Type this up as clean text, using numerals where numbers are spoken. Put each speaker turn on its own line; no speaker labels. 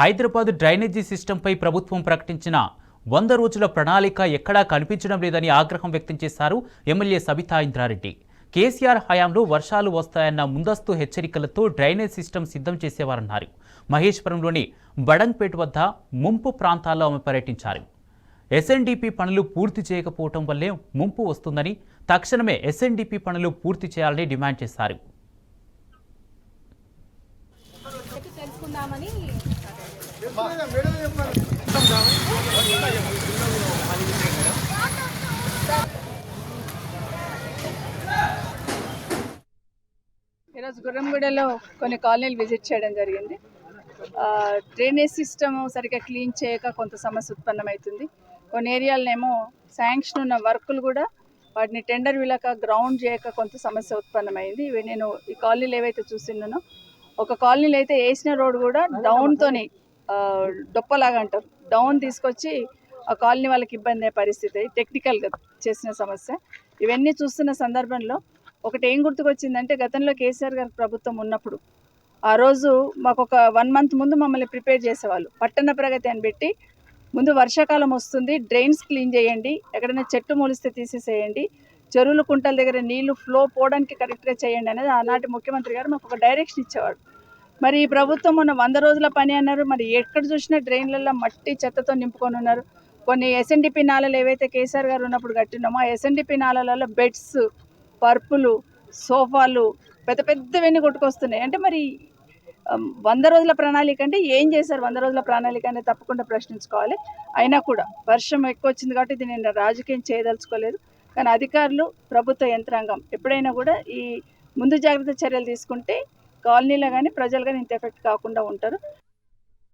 Hyderabad drainage సిస్టంపై ప్రభుత్వం ప్రకటించిన 100 రోజుల ప్రణాళిక ఎక్కడా కనిపించడం లేదని ఆగ్రహం వ్యక్తం చేశారు ఎమ్మెల్యే సబితా ఇంద్రారెడ్డి. కేసీఆర్ హయాంలో వర్షాలు వస్తాయన్న ముందస్తు హెచ్చరికలతో డ్రైనేజ్ సిస్టమ్ సిద్ధం చేసేవారన్నారు. మహేశ్వరంలోని బడంగ్పేట వద్ద ముంపు ప్రాంతాల్లో ఆమె పర్యటించారు. ఎస్ఎన్డిపి పనులు పూర్తి చేయకపోవడం వల్లే ముంపు వస్తుందని, తక్షణమే ఎస్ఎన్డిపి పనులు పూర్తి చేయాలని డిమాండ్ చేశారు.
ఈరోజు గుర్రంగూడలో కొన్ని కాలనీలు విజిట్ చేయడం జరిగింది. డ్రైనేజ్ సిస్టమ్ సరిగ్గా క్లీన్ చేయక కొంత సమస్య ఉత్పన్నమవుతుంది. కొన్ని ఏరియాలనేమో శాంక్షన్ ఉన్న వర్కులు కూడా వాటిని టెండర్ వీలక గ్రౌండ్ చేయక కొంత సమస్య ఉత్పన్నమైంది. ఇవి నేను ఈ కాలనీలు ఏవైతే చూస్తున్నానో, ఒక కాలనీలో అయితే వేసిన రోడ్ కూడా డౌన్తోని డొప్పలాగా అంటారు, డౌన్ తీసుకొచ్చి ఆ కాలనీ వాళ్ళకి ఇబ్బంది అయ్యే పరిస్థితి, టెక్నికల్గా చేసిన సమస్య. ఇవన్నీ చూస్తున్న సందర్భంలో ఒకటి ఏం గుర్తుకొచ్చిందంటే, గతంలో కేసీఆర్ గారి ప్రభుత్వం ఉన్నప్పుడు ఆ రోజు మాకు ఒక 1 month ముందు మమ్మల్ని ప్రిపేర్ చేసేవాళ్ళు. పట్టణ ప్రగతి అని పెట్టి, ముందు వర్షాకాలం వస్తుంది, డ్రైన్స్ క్లీన్ చేయండి, ఎక్కడైనా చెట్టు మొలిస్తే తీసేసేయండి, చెరువులు కుంటల దగ్గర నీళ్లు ఫ్లో పోవడానికి కరెక్ట్గా చేయండి అనేది ఆనాటి ముఖ్యమంత్రి గారు మాకు ఒక డైరెక్షన్ ఇచ్చేవాడు. మరి ఈ ప్రభుత్వం మొన్న 100 రోజుల పని అన్నారు. మరి ఎక్కడ చూసినా డ్రైన్లలో మట్టి చెత్తతో నింపుకొని ఉన్నారు. కొన్ని ఎస్ఎన్డిపి నాలలు ఏవైతే కేసీఆర్ గారు ఉన్నప్పుడు కట్టినామో, ఆ ఎస్ఎన్డిపి నాలలో బెడ్స్, పరుపులు, సోఫాలు పెద్ద పెద్దవన్నీ కొట్టుకొస్తున్నాయి. అంటే మరి 100 రోజుల ప్రణాళిక అంటే ఏం చేశారు? 100 రోజుల ప్రణాళిక అనేది తప్పకుండా ప్రశ్నించుకోవాలి. అయినా కూడా వర్షం ఎక్కువ వచ్చింది కాబట్టి ఇది నేను రాజకీయం చేయదలుచుకోలేదు. కానీ అధికారులు, ప్రభుత్వ యంత్రాంగం ఎప్పుడైనా కూడా ఈ ముందు జాగ్రత్త చర్యలు తీసుకుంటే కాలనీలో కానీ ప్రజలు కానీ ఇంత ఎఫెక్ట్ కాకుండా ఉంటారు.